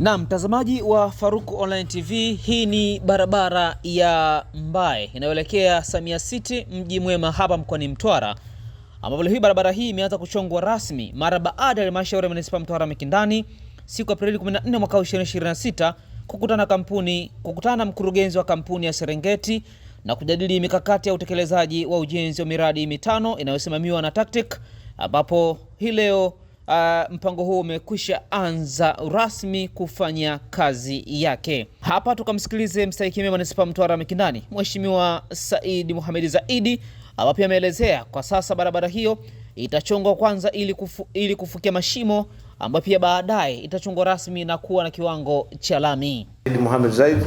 Na mtazamaji wa Faruku Online TV, hii ni barabara ya Mbae inayoelekea Samia City mji mwema hapa mkoani Mtwara, ambapo hii barabara hii imeanza kuchongwa rasmi mara baada ya halmashauri ya manispaa Mtwara Mikindani siku Aprili 14 mwaka 2026 kukutana na mkurugenzi wa kampuni ya Serengeti na kujadili mikakati ya utekelezaji wa ujenzi wa miradi mitano inayosimamiwa na TACTIC, ambapo hii leo mpango huu umekwisha anza rasmi kufanya kazi yake. Hapa tukamsikilize mstahiki wa manispaa Mtwara Mikindani, Mheshimiwa Said Mohamed Zaidi, ambapo pia ameelezea kwa sasa barabara hiyo itachongwa kwanza ili kufukia mashimo, ambapo pia baadaye itachongwa rasmi na kuwa na kiwango cha lami. Said Mohamed Zaidi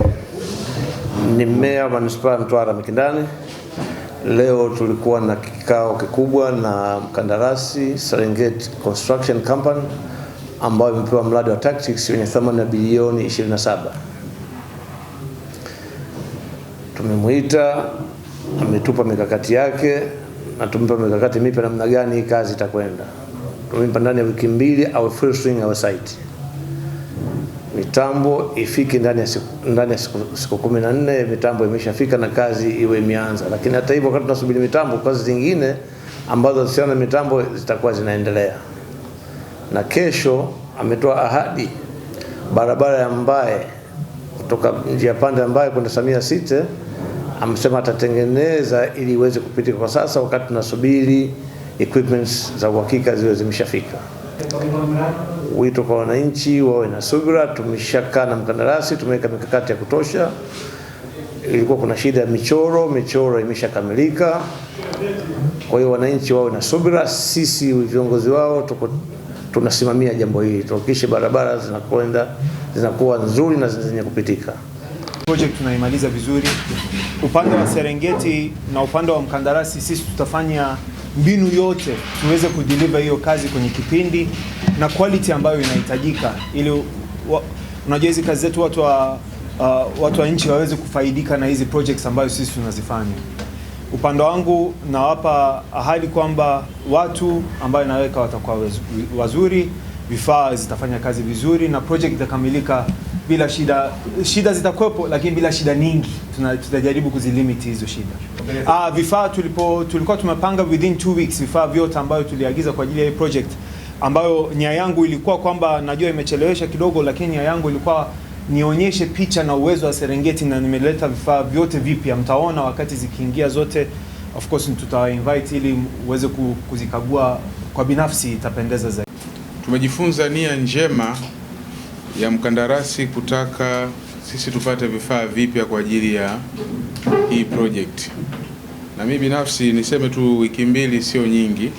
ni meya wa manispaa Mtwara Mikindani. Leo tulikuwa na kikao kikubwa na mkandarasi Serengeti Construction Company ambayo imepewa mradi wa TACTIC wenye thamani ya bilioni 27. Tumemuita, ametupa mikakati yake na tumempa mikakati mipya namna gani hii kazi itakwenda. Tumempa ndani ya wiki 2 au full swing our site. Mitambo ifike ndani ya siku 14, mitambo imeshafika na kazi iwe imeanza. Lakini hata hivyo, wakati tunasubiri mitambo, kazi zingine ambazo zisiana mitambo zitakuwa zinaendelea. Na kesho ametoa ahadi barabara ya Mbae kutoka njia panda ya Mbae kwenda Samia City, amesema atatengeneza ili iweze kupitika. Kwa sasa wakati tunasubiri equipments za uhakika ziwe zimeshafika. Wito kwa wananchi wawe na subira. Tumeshakaa na mkandarasi, tumeweka mikakati ya kutosha. Ilikuwa kuna shida ya michoro imeshakamilika. Kwa hiyo wananchi wawe na subira. Sisi viongozi wao tunasimamia jambo hili, tuhakikishe barabara zinakuwa nzuri na zenye kupitika. Project tunaimaliza vizuri. Upande wa Serengeti na upande wa mkandarasi, sisi tutafanya mbinu yote tuweze kudeliver hiyo kazi kwenye kipindi na quality ambayo inahitajika, ili unajua hizi kazi zetu watu wa nchi waweze kufaidika na hizi projects ambayo sisi tunazifanya. Upande wangu nawapa ahadi kwamba watu ambao naweka watakuwa wazuri, vifaa zitafanya kazi vizuri na project itakamilika bila shida. Shida zitakuwepo lakini bila shida nyingi. Tutajaribu kuzilimit hizo shida. Vifaa tulikuwa tumepanga within 2 weeks vifaa vyote ambayo tuliagiza kwa ajili ya hii project, ambayo nia yangu ilikuwa kwamba najua imechelewesha kidogo, lakini nia yangu ilikuwa nionyeshe picha na uwezo wa Serengeti, na nimeleta vifaa vyote vipya. Mtaona wakati zikiingia zote, of course tutainvite ili uweze kuzikagua kwa binafsi, itapendeza zaidi. Tumejifunza nia njema ya mkandarasi kutaka sisi tupate vifaa vipya kwa ajili ya hii project. Na mimi binafsi niseme tu wiki 2 sio nyingi.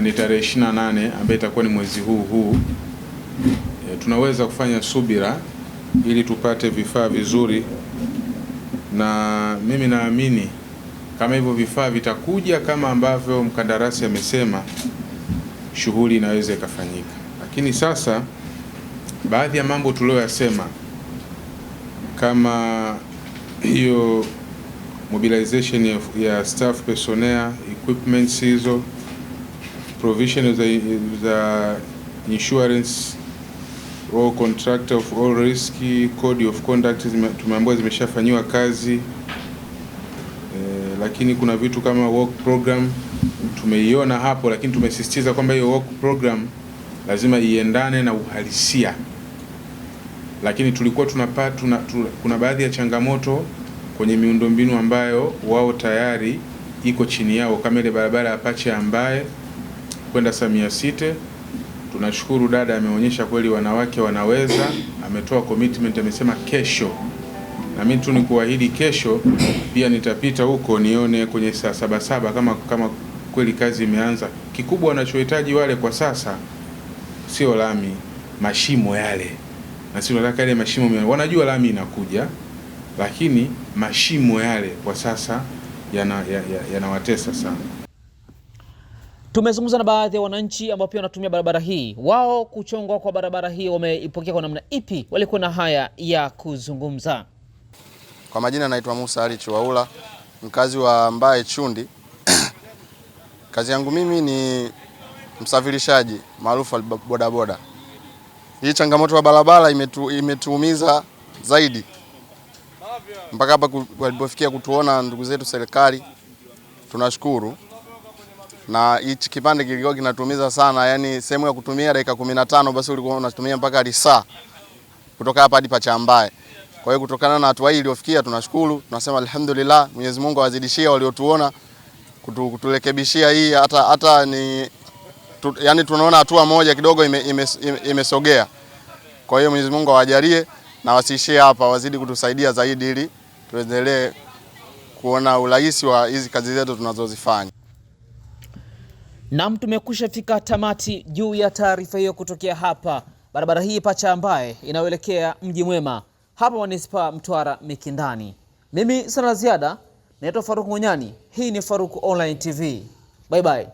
Ni tarehe 28 ambaye itakuwa ni mwezi huu. Tunaweza kufanya subira ili tupate vifaa vizuri, na mimi naamini kama hivyo vifaa vitakuja kama ambavyo mkandarasi amesema, shughuli inaweza ikafanyika. Lakini sasa baadhi ya mambo tuliyoyasema kama hiyo mobilization ya staff personnel, equipments hizo, provision za insurance, all contractor of all risk, code of conduct tumeambiwa zimeshafanywa kazi. Lakini kuna vitu kama work program tumeiona hapo, lakini tumesisitiza kwamba hiyo work program lazima iendane na uhalisia. Lakini tulikuwa kuna baadhi ya changamoto kwenye miundombinu ambayo wao tayari iko chini yao, kama ile barabara ya Pache ambaye kwenda Samia City. Tunashukuru dada ameonyesha kweli wanawake wanaweza, ametoa commitment, amesema kesho. Na mimi tu nikuahidi kesho pia nitapita huko nione kwenye saa 7 kama kweli kazi imeanza. Kikubwa wanachohitaji wale kwa sasa sio lami, mashimo yale. Na sisi tunataka ile mashimo, wanajua lami inakuja, lakini mashimo yale kwa sasa yanawatesa sana. Tumezungumza na baadhi ya wananchi ambao pia wanatumia barabara hii. Wao kuchongwa kwa barabara hii wameipokea kwa namna ipi? Walikuwa na haya ya kuzungumza. Kwa majina naitwa Musa Ali Chiwaula, mkazi wa Mbae Chundi. Kazi yangu mimi ni msafirishaji maarufu bodaboda. Hii changamoto ya barabara imetuumiza zaidi mpaka hapa walipofikia kutuona ndugu zetu serikali, tunashukuru. Na hichi kipande kilikuwa kinatuumiza sana, yani sehemu ya kutumia dakika 15 basi ulikuwa unatumia mpaka lisaa kutoka hapa hadi Pachambaye. Kwa hiyo kutokana na hatua hii iliyofikia tunashukuru, tunasema alhamdulillah, Mwenyezi Mungu awazidishie waliotuona kuturekebishia hii hata ni yani tunaona hatua moja kidogo imesogea. Kwa hiyo Mwenyezi Mungu awajalie na wasiishie hapa, wazidi kutusaidia zaidi ili tuendelee kuona urahisi wa hizi kazi zetu tunazozifanya. Naam, tumekwisha fika tamati juu ya taarifa hiyo kutokea hapa barabara hii Pachambaye inayoelekea Mji Mwema hapa Manispaa Mtwara Mikindani. Mimi sina ziada, naitwa Faruku Ngonyani. Hii ni Faruku Online TV. Bye bye.